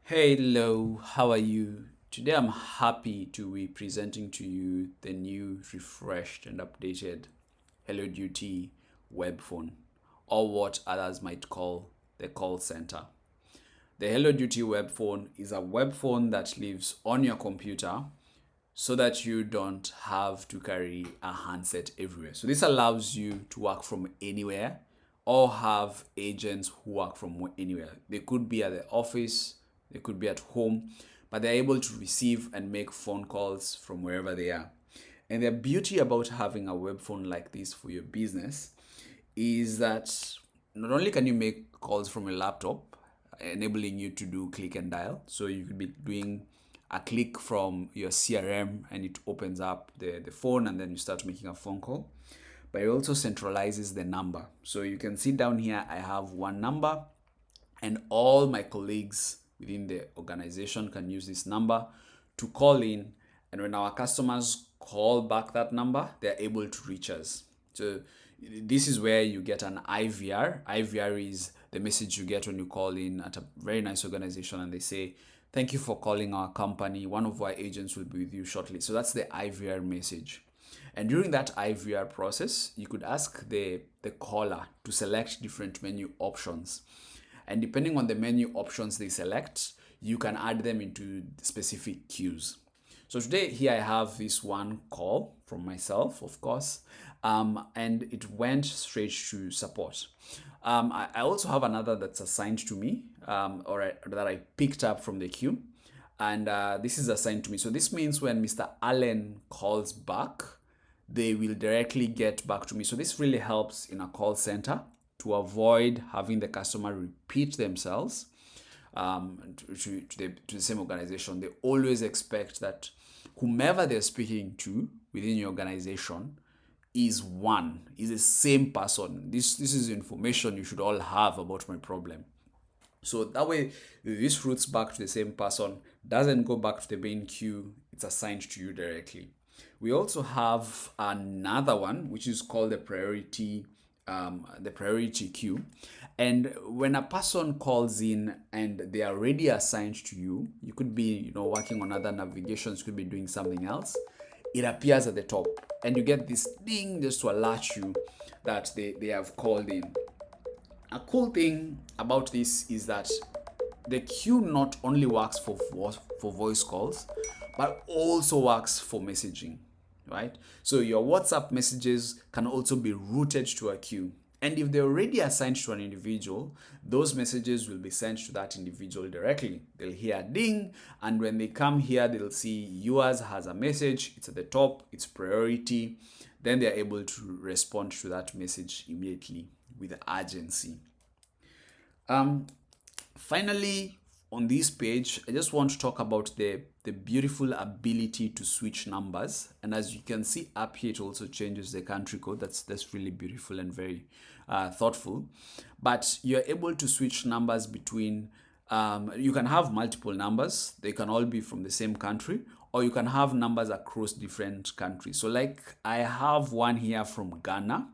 Hello, how are you? Today I'm happy to be presenting to you the new, refreshed, and updated Helloduty web phone, or what others might call the call center. The Helloduty web phone is a web phone that lives on your computer so that you don't have to carry a handset everywhere. So this allows you to work from anywhere or have agents who work from anywhere. They could be at the office, they could be at home, but they're able to receive and make phone calls from wherever they are. And the beauty about having a web phone like this for your business is that not only can you make calls from your laptop, enabling you to do click and dial. So you could be doing a click from your CRM and it opens up the phone and then you start making a phone call. But it also centralizes the number. So you can see down here, I have one number and all my colleagues within the organization can use this number to call in. And when our customers call back that number, they're able to reach us. So this is where you get an IVR. IVR is the message you get when you call in at a very nice organization and they say, "Thank you for calling our company. One of our agents will be with you shortly." So that's the IVR message. And during that IVR process, you could ask the caller to select different menu options. And depending on the menu options they select, you can add them into specific queues. So today here I have this one call from myself, of course, and it went straight to support. I also have another that's assigned to me, that I picked up from the queue, and this is assigned to me. So this means when Mr. Allen calls back, they will directly get back to me. So this really helps in a call center to avoid having the customer repeat themselves to the same organization. They always expect that whomever they're speaking to within your organization is the same person. This is information you should all have about my problem. So that way, this routes back to the same person, doesn't go back to the main queue, it's assigned to you directly. We also have another one, which is called the priority queue. And when a person calls in and they are already assigned to you, you could be, working on other navigations, you could be doing something else. It appears at the top and you get this ding just to alert you that they have called in. A cool thing about this is that the queue not only works for voice calls, but also works for messaging, right? So your WhatsApp messages can also be routed to a queue. And if they're already assigned to an individual, those messages will be sent to that individual directly. They'll hear a ding, and when they come here, they'll see yours has a message, it's at the top, it's priority. Then they're able to respond to that message immediately with urgency. Finally, on this page, I just want to talk about the beautiful ability to switch numbers. And as you can see up here, it also changes the country code. That's really beautiful and very thoughtful. But you're able to switch numbers between, you can have multiple numbers. They can all be from the same country, or you can have numbers across different countries. So like I have one here from Ghana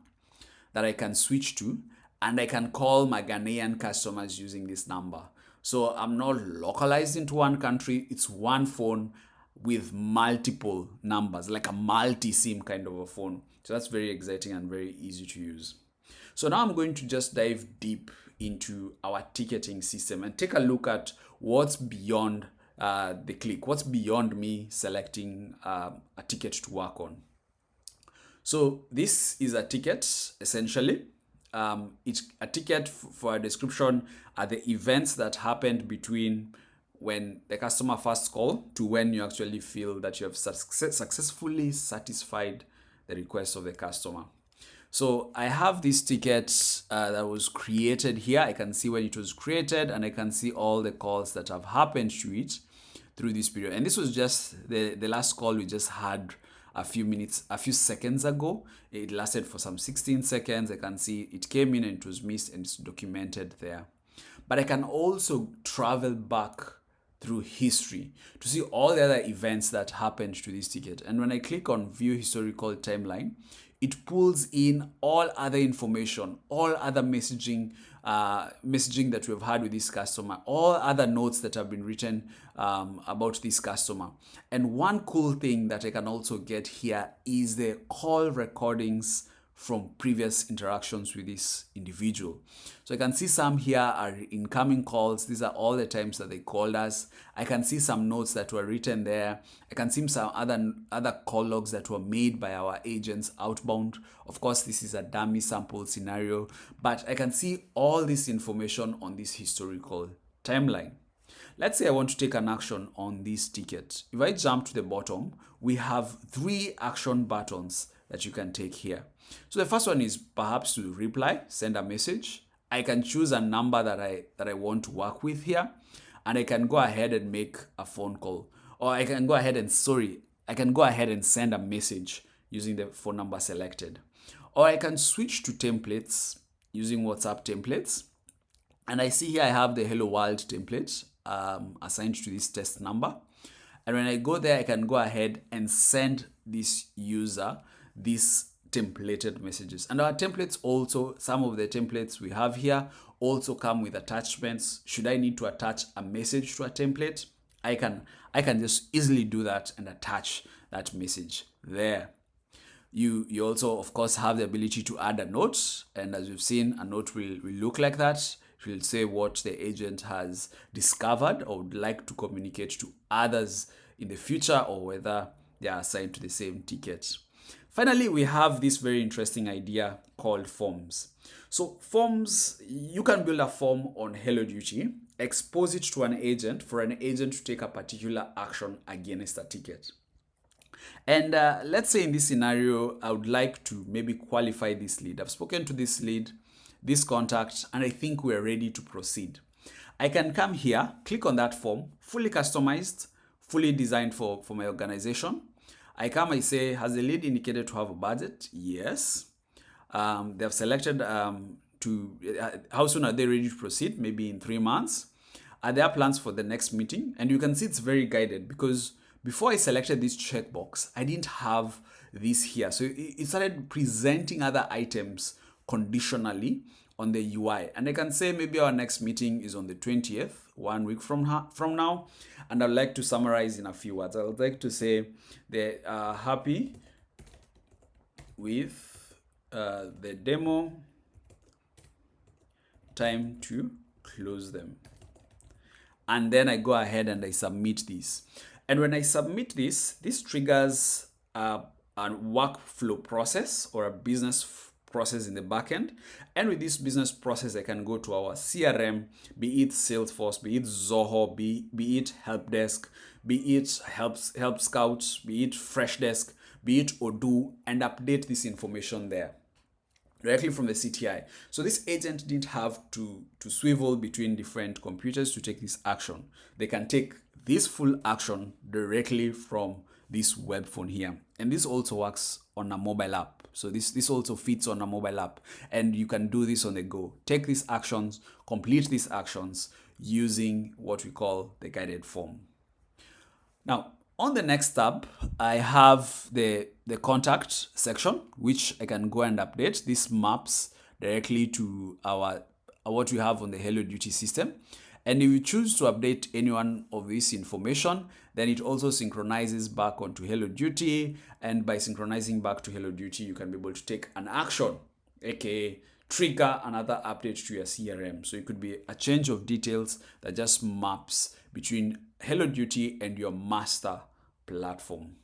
that I can switch to, and I can call my Ghanaian customers using this number. So I'm not localized into one country. It's one phone with multiple numbers, like a multi-SIM kind of a phone. So that's very exciting and very easy to use. So now I'm going to just dive deep into our ticketing system and take a look at what's beyond the click, what's beyond me selecting a ticket to work on. So this is a ticket, essentially. It's a ticket for a description are the events that happened between when the customer first called to when you actually feel that you have successfully satisfied the request of the customer. So I have this ticket that was created here. I can see when it was created and I can see all the calls that have happened to it through this period. And this was just the last call we just had a few seconds ago. It lasted for some 16 seconds. I can see it came in and it was missed and it's documented there. But I can also travel back through history to see all the other events that happened to this ticket. And when I click on view historical timeline, it pulls in all other information, all other messaging messaging that we've had with this customer, all other notes that have been written about this customer. And one cool thing that I can also get here is the call recordings from previous interactions with this individual. So I can see some here are incoming calls. These are all the times that they called us. I can see some notes that were written there. I can see some other call logs that were made by our agents outbound. Of course, this is a dummy sample scenario, but I can see all this information on this historical timeline. Let's say I want to take an action on this ticket. If I jump to the bottom, we have 3 action buttons that you can take here. So the first one is perhaps to reply, send a message. I can choose a number that I want to work with here, and I can go ahead and make a phone call, or I can go ahead and send a message using the phone number selected. Or I can switch to templates using WhatsApp templates. And I see here I have the Hello World template assigned to this test number. And when I go there, I can go ahead and send this user these templated messages. And our templates also, some of the templates we have here also come with attachments. Should I need to attach a message to a template, I can just easily do that and attach that message there. You also, of course, have the ability to add a note. And as you've seen, a note will look like that. It will say what the agent has discovered or would like to communicate to others in the future, or whether they are assigned to the same ticket. Finally, we have this very interesting idea called forms. So forms, you can build a form on Helloduty, expose it to an agent for an agent to take a particular action against a ticket. And let's say in this scenario, I would like to maybe qualify this lead. I've spoken to this lead, this contact, and I think we're ready to proceed. I can come here, click on that form, fully customized, fully designed for my organization. I come, I say, has the lead indicated to have a budget? Yes. They have selected how soon are they ready to proceed? Maybe in 3 months. Are there plans for the next meeting? And you can see it's very guided, because before I selected this checkbox, I didn't have this here. So it started presenting other items conditionally on the UI. And I can say maybe our next meeting is on the 20th, 1 week from now. And I'd like to summarize in a few words. I would like to say they are happy with the demo, time to close them. And then I go ahead and I submit this. And when I submit this triggers a workflow process or a business process in the backend. And with this business process, I can go to our CRM, be it Salesforce, be it Zoho, be it Helpdesk, be it Help Scout, be it Freshdesk, be it Odoo, and update this information there directly from the CTI. So this agent didn't have to swivel between different computers to take this action. They can take this full action directly from this web phone here. And this also works on a mobile app. So this also fits on a mobile app, and you can do this on the go. Take these actions, complete these actions using what we call the guided form. Now, on the next tab, I have the contact section, which I can go and update. This maps directly to what we have on the Helloduty system. And if you choose to update any one of this information, then it also synchronizes back onto Helloduty. And by synchronizing back to Helloduty, you can be able to take an action, aka trigger another update to your CRM. So it could be a change of details that just maps between Helloduty and your master platform.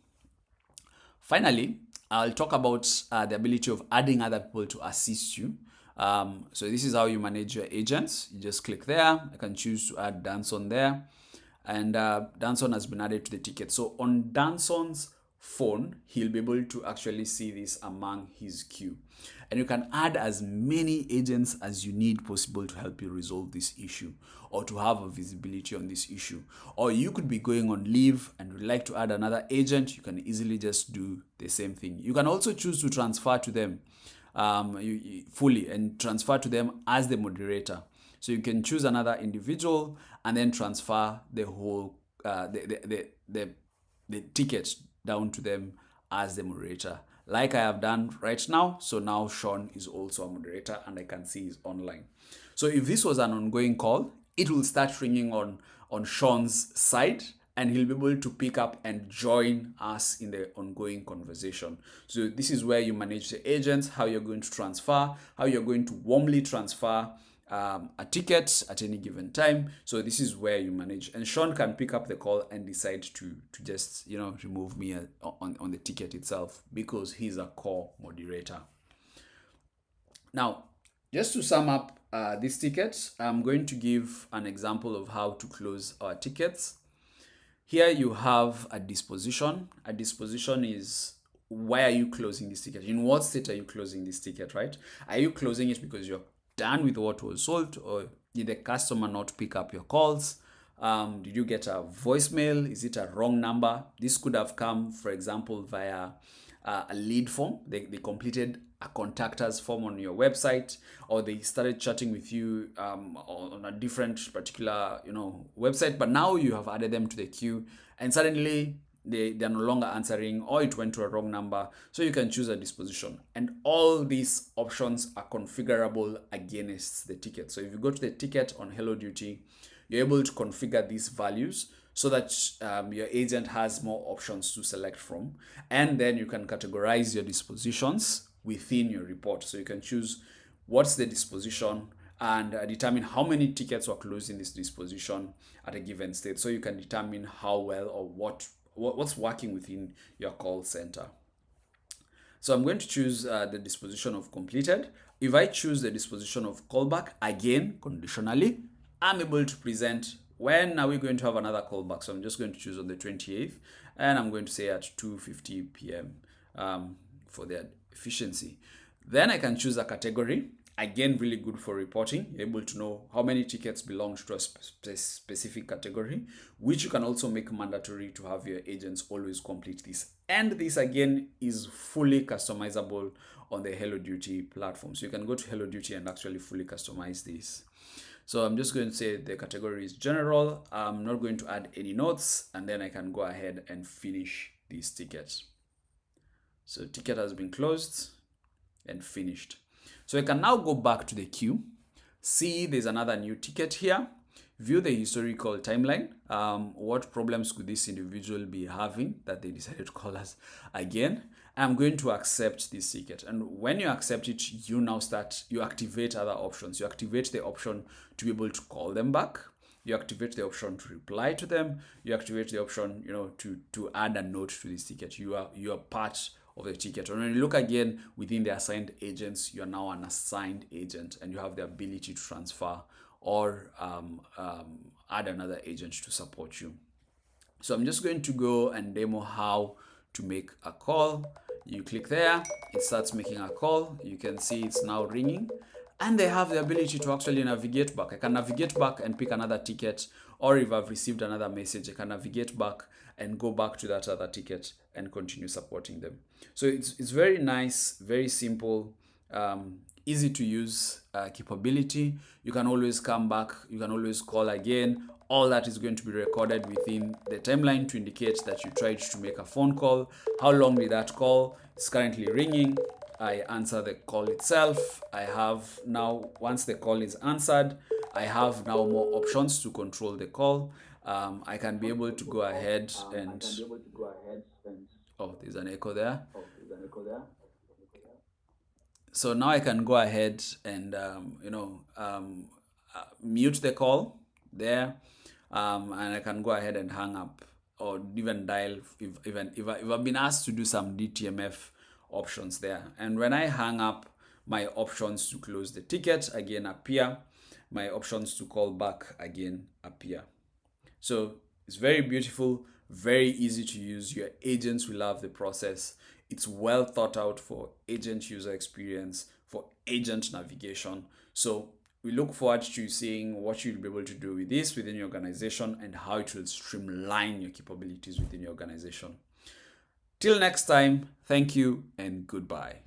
Finally, I'll talk about the ability of adding other people to assist you. So this is how you manage your agents. You just click there. I can choose to add Danson there. And Danson has been added to the ticket. So on Danson's phone, he'll be able to actually see this among his queue. And you can add as many agents as you need possible to help you resolve this issue, or to have a visibility on this issue. Or you could be going on leave and would like to add another agent. You can easily just do the same thing. You can also choose to transfer to them fully and transfer to them as the moderator. So you can choose another individual and then transfer the whole the tickets down to them as the moderator like I have done right now. So now Sean is also a moderator and I can see he's online. So if this was an ongoing call, it will start ringing on Sean's side and he'll be able to pick up and join us in the ongoing conversation. So this is where you manage the agents, how you're going to transfer, how you're going to warmly transfer a ticket at any given time. So this is where you manage, and Sean can pick up the call and decide to just remove me on the ticket itself because he's a core moderator. Now, just to sum up this ticket, I'm going to give an example of how to close our tickets. Here you have a disposition. A disposition is, why are you closing this ticket? In what state are you closing this ticket, right? Are you closing it because you're done with what was sold, or did the customer not pick up your calls? Did you get a voicemail? Is it a wrong number? This could have come, for example, via a lead form. They completed a contact us form on your website, or they started chatting with you on a different particular website, but now you have added them to the queue and suddenly they're no longer answering, or it went to a wrong number. So you can choose a disposition, and all these options are configurable against the ticket. So if you go to the ticket on Helloduty, you're able to configure these values so that your agent has more options to select from, and then you can categorize your dispositions within your report. So you can choose what's the disposition and determine how many tickets were closed in this disposition at a given state. So you can determine how well or what's working within your call center. So I'm going to choose the disposition of completed. If I choose the disposition of callback, again, conditionally, I'm able to present when are we going to have another callback. So I'm just going to choose on the 28th, and I'm going to say at 2:50 p.m. For their efficiency. Then I can choose a category. Again, really good for reporting. You're able to know how many tickets belong to a specific category, which you can also make mandatory to have your agents always complete this. And this again is fully customizable on the Helloduty platform. So you can go to Helloduty and actually fully customize this. So I'm just going to say the category is general. I'm not going to add any notes, and then I can go ahead and finish this ticket. So ticket has been closed and finished. So I can now go back to the queue, see there's another new ticket here, view the historical timeline. What problems could this individual be having that they decided to call us again? I'm going to accept this ticket. And when you accept it, you activate other options. You activate the option to be able to call them back. You activate the option to reply to them. You activate the option, to add a note to this ticket. You are part of the ticket. And when you look again within the assigned agents, you're now an assigned agent, and you have the ability to transfer or add another agent to support you. So I'm just going to go and demo how to make a call. You click there, it starts making a call. You can see it's now ringing, and they have the ability to actually navigate back. I can navigate back and pick another ticket, or if I've received another message, I can navigate back and go back to that other ticket and continue supporting them. So it's very nice, very simple, easy to use capability. You can always come back, you can always call again. All that is going to be recorded within the timeline to indicate that you tried to make a phone call. How long did that call? It's currently ringing. I answer the call itself. I have now, once the call is answered, I have now more options to control the call. I can be able to go ahead and oh, there's an echo there. So now I can go ahead and mute the call there, and I can go ahead and hang up, or even dial if I've been asked to do some DTMF options there. And when I hang up, my options to close the ticket again appear. My options to call back again appear. So it's very beautiful, very easy to use. Your agents will love the process. It's well thought out for agent user experience, for agent navigation. So we look forward to seeing what you'll be able to do with this within your organization and how it will streamline your capabilities within your organization. Till next time, thank you and goodbye.